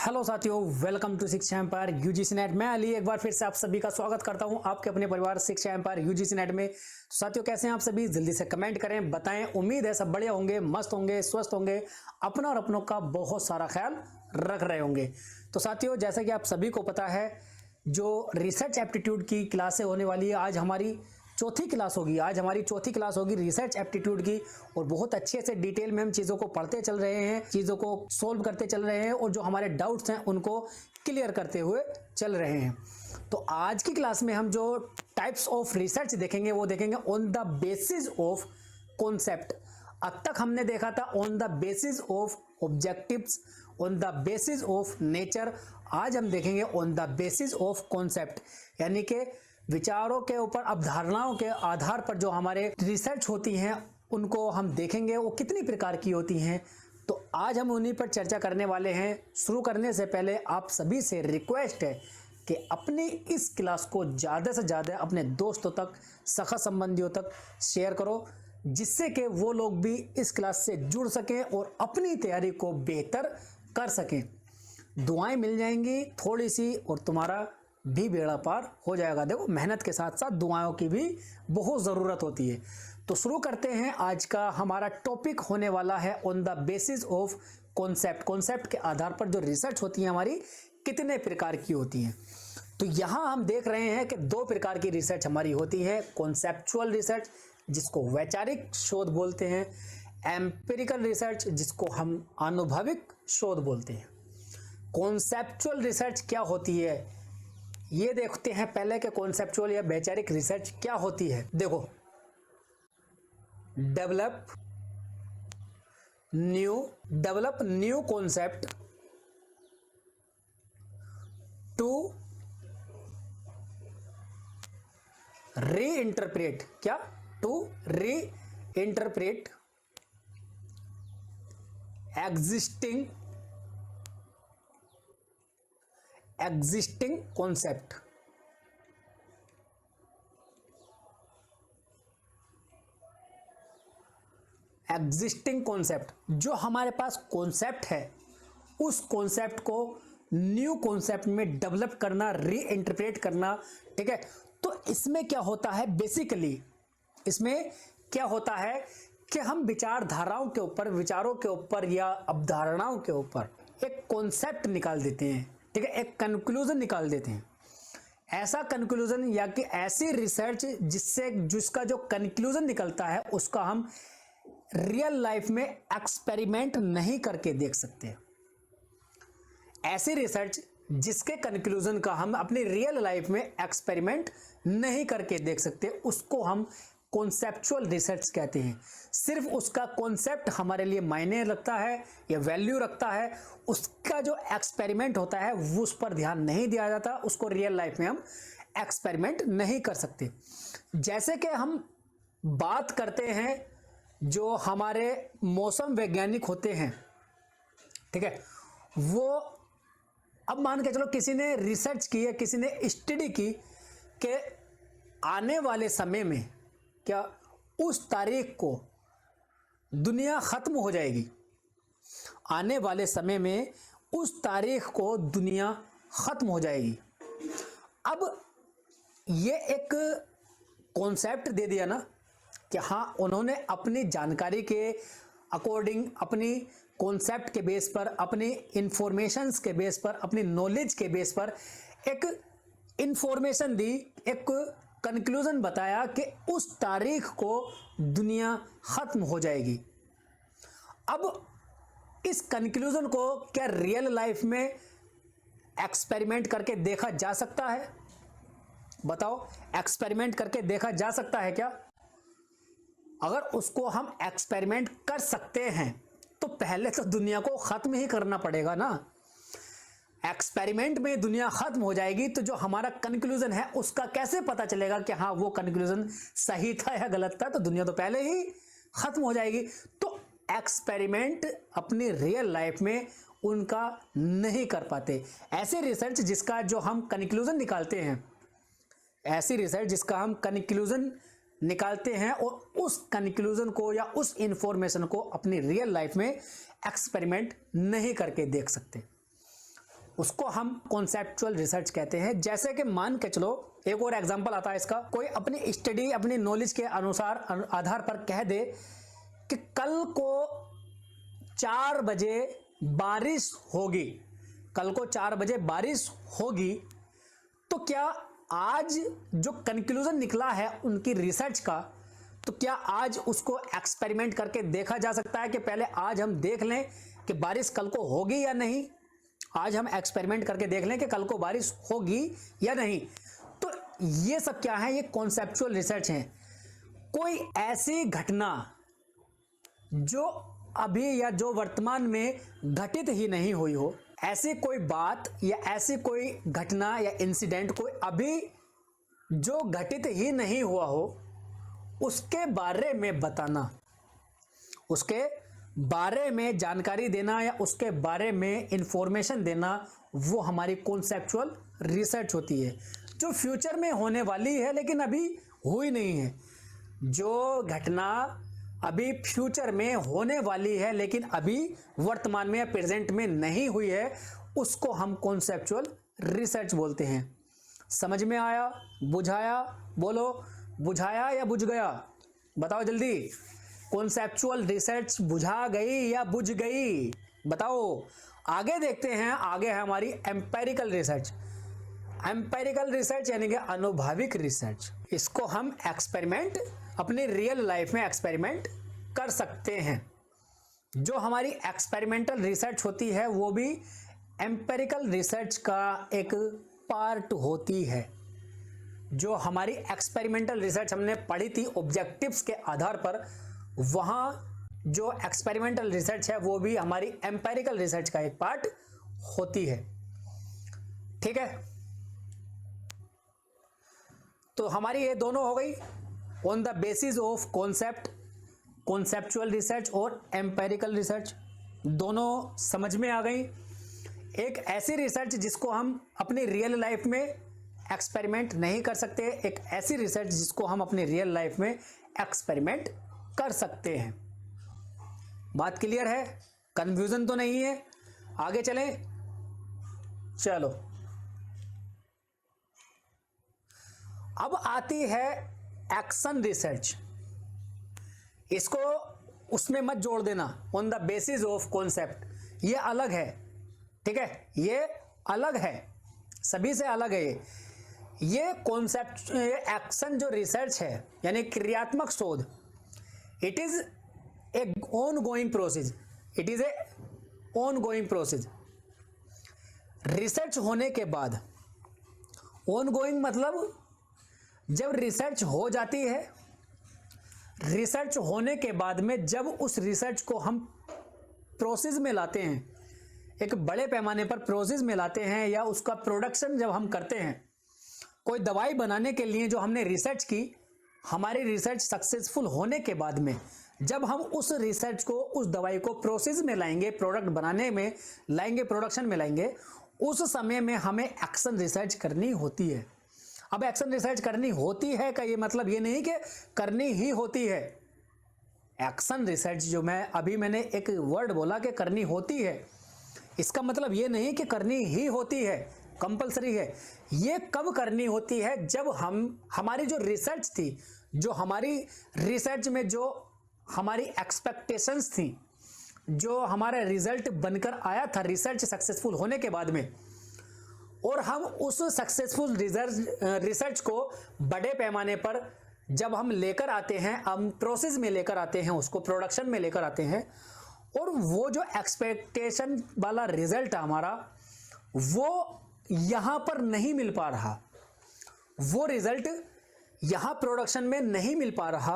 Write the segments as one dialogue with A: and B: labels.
A: Hello साथियों, welcome to शिक्षा empire UGC net. मैं अली एक बार फिर से आप सभी का स्वागत करता हूं आपके अपने परिवार शिक्षा एम्पायर यूजीसी नेट में। साथियों, कैसे हैं आप सभी? जल्दी से कमेंट करें, बताएं। उम्मीद है सब बढ़िया होंगे, मस्त होंगे, स्वस्थ होंगे, अपना और अपनों का बहुत सारा ख्याल रख रहे होंगे। तो साथियों, जैसा कि आप सभी को पता है, जो रिसर्च एप्टीट्यूड की क्लासें होने वाली है, आज हमारी चौथी क्लास होगी रिसर्च एप्टीट्यूड की। और बहुत अच्छे से डिटेल में हम चीज़ों को पढ़ते चल रहे हैं, चीज़ों को सोल्व करते चल रहे हैं और जो हमारे डाउट्स हैं उनको क्लियर करते हुए चल रहे हैं। तो आज की क्लास में हम जो टाइप्स ऑफ रिसर्च देखेंगे वो देखेंगे on the basis of concept. अब तक हमने देखा था on the basis of objectives, on the basis of nature. आज हम देखेंगे on the basis of concept, यानी कि विचारों के ऊपर, अवधारणाओं के आधार पर जो हमारे रिसर्च होती हैं उनको हम देखेंगे वो कितनी प्रकार की होती हैं। तो आज हम उन्हीं पर चर्चा करने वाले हैं। शुरू करने से पहले आप सभी से रिक्वेस्ट है कि अपनी इस क्लास को ज़्यादा से ज़्यादा अपने दोस्तों तक, सखा संबंधियों तक शेयर करो, जिससे कि वो लोग भी इस क्लास से जुड़ सकें और अपनी तैयारी को बेहतर कर सकें। दुआएं मिल जाएंगी थोड़ी सी और तुम्हारा भी बेड़ा पार हो जाएगा। देखो, मेहनत के साथ साथ दुआओं की भी बहुत ज़रूरत होती है। तो शुरू करते हैं। आज का हमारा टॉपिक होने वाला है on the basis of concept. Concept के आधार पर जो रिसर्च होती है हमारी कितने प्रकार की होती हैं। तो यहाँ हम देख रहे हैं कि दो प्रकार की रिसर्च हमारी होती है। कॉन्सेप्चुअल रिसर्च, जिसको वैचारिक शोध बोलते हैं, एम्पिरिकल रिसर्च, जिसको हम अनुभविक शोध बोलते हैं। कॉन्सेप्चुअल रिसर्च क्या होती है ये देखते हैं पहले कि कॉन्सेप्चुअल या वैचारिक रिसर्च क्या होती है। देखो, develop new concept to reinterpret, क्या? To reinterpret existing concept. Existing concept, जो हमारे पास कॉन्सेप्ट है उस कॉन्सेप्ट को न्यू कॉन्सेप्ट में डेवलप करना, रीइंटरप्रेट करना। ठीक है, तो इसमें क्या होता है, बेसिकली इसमें क्या होता है कि हम विचारधाराओं के ऊपर, विचारों के ऊपर या अवधारणाओं के ऊपर एक कॉन्सेप्ट निकाल देते हैं। ठीक है, एक कंक्लूजन निकाल देते हैं। ऐसा कंक्लूजन या कि ऐसी रिसर्च जिसका जो कंक्लूजन निकलता है उसका हम रियल लाइफ में एक्सपेरिमेंट नहीं करके देख सकते। ऐसी रिसर्च जिसके कंक्लूजन का हम अपनी रियल लाइफ में एक्सपेरिमेंट नहीं करके देख सकते, उसको हम कॉन्सेप्चुअल रिसर्च कहते हैं। सिर्फ उसका कॉन्सेप्ट हमारे लिए मायने रखता है या वैल्यू रखता है, उसका जो एक्सपेरिमेंट होता है वो उस पर ध्यान नहीं दिया जाता, उसको रियल लाइफ में हम एक्सपेरिमेंट नहीं कर सकते। जैसे कि हम बात करते हैं जो हमारे मौसम वैज्ञानिक होते हैं, ठीक है, वो अब मान के चलो किसी ने रिसर्च की है, किसी ने स्टडी की कि आने वाले समय में क्या उस तारीख को दुनिया खत्म हो जाएगी, आने वाले समय में उस तारीख को दुनिया खत्म हो जाएगी। अब ये एक कॉन्सेप्ट दे दिया ना कि हाँ, उन्होंने अपनी जानकारी के अकॉर्डिंग, अपनी कॉन्सेप्ट के बेस पर, अपनी इंफॉर्मेशंस के बेस पर, अपनी नॉलेज के बेस पर एक इंफॉर्मेशन दी, एक कंक्लूजन बताया कि उस तारीख को दुनिया खत्म हो जाएगी। अब इस कंक्लूजन को क्या रियल लाइफ में एक्सपेरिमेंट करके देखा जा सकता है? बताओ, एक्सपेरिमेंट करके देखा जा सकता है क्या? अगर उसको हम एक्सपेरिमेंट कर सकते हैं तो पहले तो दुनिया को खत्म ही करना पड़ेगा ना। एक्सपेरिमेंट में दुनिया खत्म हो जाएगी तो जो हमारा कंक्लूजन है उसका कैसे पता चलेगा कि हाँ वो कंक्लूजन सही था या गलत था? तो दुनिया तो पहले ही खत्म हो जाएगी। तो एक्सपेरिमेंट अपनी रियल लाइफ में उनका नहीं कर पाते। ऐसे रिसर्च जिसका जो हम कंक्लूजन निकालते हैं, ऐसी रिसर्च जिसका हम कंक्लूजन निकालते हैं और उस कंक्लूजन को या उस इंफॉर्मेशन को अपनी रियल लाइफ में एक्सपेरिमेंट नहीं करके देख सकते। उसको हम कॉन्सेप्चुअल रिसर्च कहते हैं। जैसे कि मान के चलो, एक और एग्जांपल आता है इसका, कोई अपनी स्टडी अपनी नॉलेज के अनुसार आधार पर कह दे कि कल को 4 बजे बारिश होगी, कल को 4 बजे बारिश होगी, तो क्या आज जो कंक्लूजन निकला है उनकी रिसर्च का, तो क्या आज उसको एक्सपेरिमेंट करके देखा जा सकता है कि पहले आज हम देख लें कि बारिश कल को होगी या नहीं? आज हम एक्सपेरिमेंट करके देख लें कि कल को बारिश होगी या नहीं। तो ये सब क्या है? ये कॉन्सेप्चुअल रिसर्च है। कोई ऐसी घटना जो अभी या जो वर्तमान में घटित ही नहीं हुई हो, ऐसी कोई बात या ऐसी कोई घटना या इंसिडेंट कोई अभी जो घटित ही नहीं हुआ हो, उसके बारे में बताना, उसके बारे में जानकारी देना या उसके बारे में इंफॉर्मेशन देना, वो हमारी कॉन्सेप्चुअल रिसर्च होती है, जो फ्यूचर में होने वाली है लेकिन अभी हुई नहीं है। जो घटना अभी फ्यूचर में होने वाली है लेकिन अभी वर्तमान में या प्रेजेंट में नहीं हुई है, उसको हम कॉन्सेप्चुअल रिसर्च बोलते हैं। समझ में आया? बुझाया? बोलो, बुझाया या बुझ गया? बताओ जल्दी। कॉन्सेप्चुअल रिसर्च बुझा गई या बुझ गई? बताओ। आगे देखते हैं, आगे है हमारी एम्पेरिकल रिसर्च। एम्पेरिकल रिसर्च यानी कि अनुभविक रिसर्च। इसको हम एक्सपेरिमेंट, अपनी रियल लाइफ में एक्सपेरिमेंट कर सकते हैं। जो हमारी एक्सपेरिमेंटल रिसर्च होती है वो भी एम्पेरिकल रिसर्च का एक पार्ट होती है। जो हमारी एक्सपेरिमेंटल रिसर्च हमने पढ़ी थी ऑब्जेक्टिव्स के आधार पर, वहाँ जो एक्सपेरिमेंटल रिसर्च है वो भी हमारी एम्पेरिकल रिसर्च का एक पार्ट होती है। ठीक है, तो हमारी ये दोनों हो गई on the basis of concept, conceptual research और एम्पेरिकल रिसर्च, दोनों समझ में आ गई। एक ऐसी रिसर्च जिसको हम अपनी रियल लाइफ में एक्सपेरिमेंट नहीं कर सकते, एक ऐसी रिसर्च जिसको हम अपनी रियल लाइफ में एक्सपेरिमेंट कर सकते हैं। बात क्लियर है? कंफ्यूजन तो नहीं है? आगे चलें, चलो। अब आती है एक्शन रिसर्च। इसको उसमें मत जोड़ देना, on the basis of concept, ये अलग है। ठीक है, ये अलग है, सभी से अलग है। ये कॉन्सेप्ट, एक्शन जो रिसर्च है यानी क्रियात्मक शोध, it is a on going process, it is a on going process. Research होने के बाद, ऑन गोइंग मतलब जब रिसर्च हो जाती है, रिसर्च होने के बाद में जब उस रिसर्च को हम प्रोसेस में लाते हैं, एक बड़े पैमाने पर प्रोसेस में लाते हैं, या उसका प्रोडक्शन जब हम करते हैं, कोई दवाई बनाने के लिए जो हमने रिसर्च की, हमारी रिसर्च सक्सेसफुल होने के बाद में जब हम उस रिसर्च को, उस दवाई को प्रोसेस में लाएंगे, प्रोडक्ट बनाने में लाएंगे, प्रोडक्शन में लाएंगे, उस समय में हमें एक्शन रिसर्च करनी होती है। अब एक्शन रिसर्च करनी होती है का ये मतलब ये नहीं कि करनी ही होती है। एक्शन रिसर्च जो मैंने एक वर्ड बोला कि करनी होती है, इसका मतलब ये नहीं कि करनी ही होती है, कंपलसरी है। ये कब करनी होती है? जब हमारी जो रिसर्च थी, जो हमारी रिसर्च में जो हमारी एक्सपेक्टेशंस थी, जो हमारा रिजल्ट बनकर आया था रिसर्च सक्सेसफुल होने के बाद में, और हम उस सक्सेसफुल रिसर्च को बड़े पैमाने पर जब हम लेकर आते हैं, हम प्रोसेस में लेकर आते हैं, उसको प्रोडक्शन में लेकर आते हैं, और वो जो एक्सपेक्टेशन वाला रिजल्ट हमारा, वो यहाँ पर नहीं मिल पा रहा, वो रिजल्ट यहाँ प्रोडक्शन में नहीं मिल पा रहा।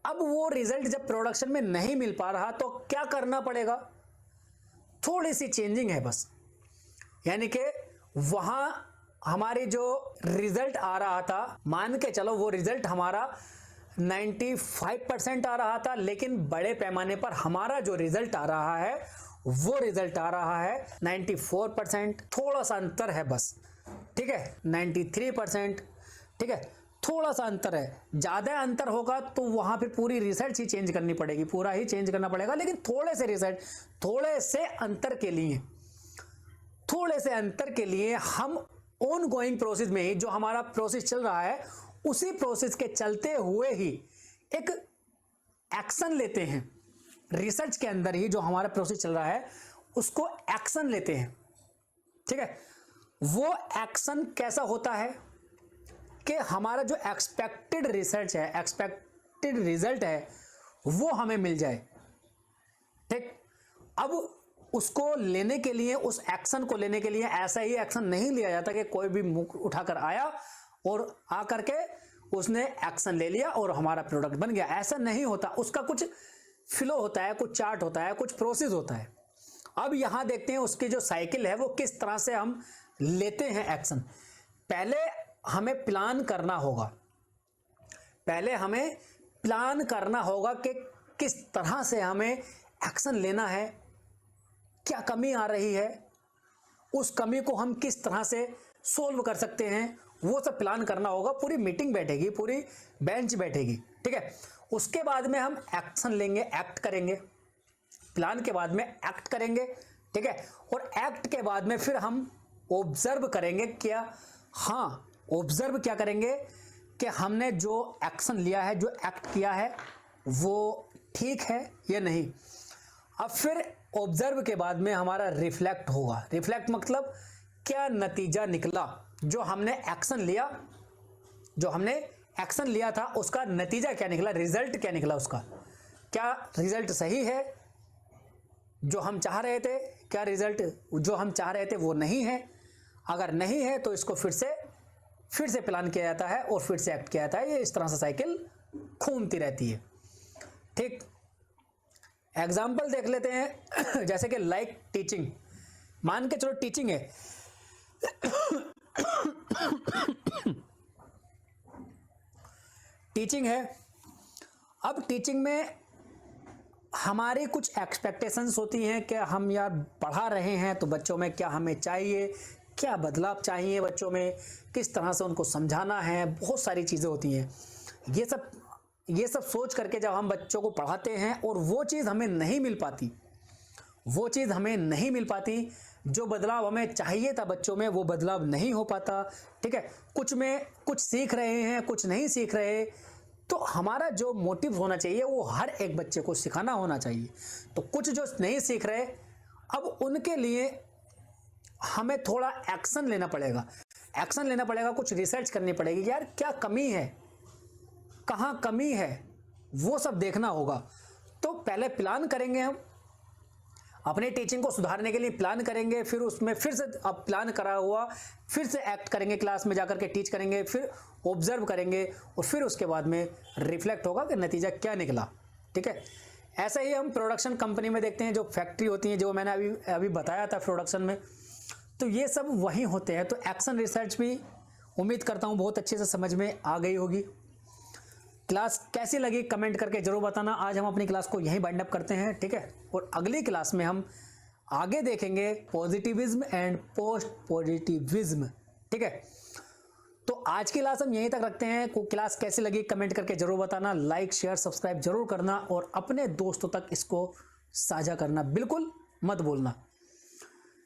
A: अब वो रिजल्ट जब प्रोडक्शन में नहीं मिल पा रहा तो क्या करना पड़ेगा? थोड़ी सी चेंजिंग है बस, यानी कि वहां हमारी जो रिजल्ट आ रहा था, मान के चलो वो रिजल्ट हमारा 95% आ रहा था, लेकिन बड़े पैमाने पर हमारा जो रिजल्ट आ रहा है वो रिजल्ट आ रहा है 94%। थोड़ा सा अंतर है बस, ठीक है, 93%, ठीक है, थोड़ा सा अंतर है। ज्यादा अंतर होगा तो वहां फिर पूरी रिसर्च ही चेंज करनी पड़ेगी, पूरा ही चेंज करना पड़ेगा, लेकिन थोड़े से रिसर्च, थोड़े से अंतर के लिए थोड़े से अंतर के लिए हम ऑन गोइंग प्रोसेस में ही, जो हमारा प्रोसेस चल रहा है उसी प्रोसेस के चलते हुए ही एक एक्शन लेते हैं। रिसर्च के अंदर ही जो हमारा प्रोसेस चल रहा है उसको एक्शन लेते हैं, ठीक है। वो एक्शन कैसा होता है कि हमारा जो एक्सपेक्टेड रिसर्च है, एक्सपेक्टेड रिजल्ट है, वो हमें मिल जाए, ठीक। अब उसको लेने के लिए, उस एक्शन को लेने के लिए ऐसा ही एक्शन नहीं लिया जाता कि कोई भी मुख उठाकर आया और आकर के उसने एक्शन ले लिया और हमारा प्रोडक्ट बन गया। ऐसा नहीं होता, उसका कुछ फ्लो होता है, कुछ चार्ट होता है, कुछ प्रोसेस होता है। अब यहां देखते हैं उसकी जो साइकिल है वो किस तरह से हम लेते हैं एक्शन। पहले हमें प्लान करना होगा, पहले हमें प्लान करना होगा कि किस तरह से हमें एक्शन लेना है, क्या कमी आ रही है, उस कमी को हम किस तरह से सोल्व कर सकते हैं, वो सब प्लान करना होगा। पूरी मीटिंग बैठेगी, पूरी बेंच बैठेगी, ठीक है। उसके बाद में हम एक्शन लेंगे, एक्ट करेंगे। प्लान के बाद में एक्ट करेंगे, ठीक है। और एक्ट के बाद में फिर हम ऑब्जर्व करेंगे। क्या? हाँ, ऑब्जर्व क्या करेंगे कि हमने जो एक्शन लिया है, जो एक्ट किया है, वो ठीक है या नहीं। अब फिर ऑब्जर्व के बाद में हमारा रिफ्लेक्ट होगा। रिफ्लेक्ट मतलब क्या नतीजा निकला, जो हमने एक्शन लिया, जो हमने एक्शन लिया था उसका नतीजा क्या निकला, रिजल्ट क्या निकला उसका। क्या रिजल्ट सही है जो हम चाह रहे थे, क्या रिजल्ट जो हम चाह रहे थे वो नहीं है। अगर नहीं है तो इसको फिर से प्लान किया जाता है और फिर से एक्ट किया जाता है। ये इस तरह से साइकिल घूमती रहती है, ठीक। एग्जाम्पल देख लेते हैं जैसे कि लाइक टीचिंग। मान के चलो टीचिंग है टीचिंग है। अब टीचिंग में हमारी कुछ एक्सपेक्टेशंस होती हैं कि हम यार पढ़ा रहे हैं तो बच्चों में क्या हमें चाहिए, क्या बदलाव चाहिए बच्चों में, किस तरह से उनको समझाना है, बहुत सारी चीज़ें होती हैं। ये सब सोच करके जब हम बच्चों को पढ़ाते हैं और वो चीज़ हमें नहीं मिल पाती, जो बदलाव हमें चाहिए था बच्चों में वो बदलाव नहीं हो पाता, ठीक है। कुछ में कुछ सीख रहे हैं, कुछ नहीं सीख रहे। तो हमारा जो मोटिव होना चाहिए वो हर एक बच्चे को सिखाना होना चाहिए। तो कुछ जो नहीं सीख रहे, अब उनके लिए हमें थोड़ा एक्शन लेना पड़ेगा। कुछ रिसर्च करनी पड़ेगी, यार क्या कमी है, कहाँ कमी है, वो सब देखना होगा। तो पहले प्लान करेंगे, हम अपने टीचिंग को सुधारने के लिए प्लान करेंगे, फिर उसमें फिर से अब प्लान करा हुआ फिर से एक्ट करेंगे, क्लास में जाकर के टीच करेंगे, फिर ऑब्जर्व करेंगे और फिर उसके बाद में रिफ्लेक्ट होगा कि नतीजा क्या निकला, ठीक है। ऐसा ही हम प्रोडक्शन कंपनी में देखते हैं, जो फैक्ट्री होती है, जो मैंने अभी बताया था प्रोडक्शन में, तो ये सब वहीं होते हैं। तो एक्शन रिसर्च भी उम्मीद करता हूँ बहुत अच्छे से समझ में आ गई होगी। क्लास कैसी लगी कमेंट करके जरूर बताना। आज हम अपनी क्लास को यहीं वाइंड अप करते हैं, ठीक है। और अगली क्लास में हम आगे देखेंगे पॉजिटिविज्म एंड पोस्ट पॉजिटिविज्म, ठीक है। तो आज की क्लास हम यहीं तक रखते हैं। को क्लास कैसी लगी कमेंट करके जरूर बताना, लाइक शेयर सब्सक्राइब जरूर करना और अपने दोस्तों तक इसको साझा करना बिल्कुल मत भूलना।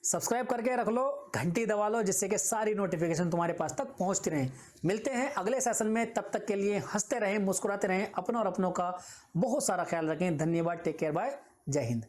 A: सब्सक्राइब करके रख लो, घंटी दबा लो, जिससे कि सारी नोटिफिकेशन तुम्हारे पास तक पहुंचती रहें। मिलते हैं अगले सेशन में, तब तक के लिए हंसते रहें, मुस्कुराते रहें, अपनों और अपनों का बहुत सारा ख्याल रखें। धन्यवाद, टेक केयर, बाय, जय हिंद।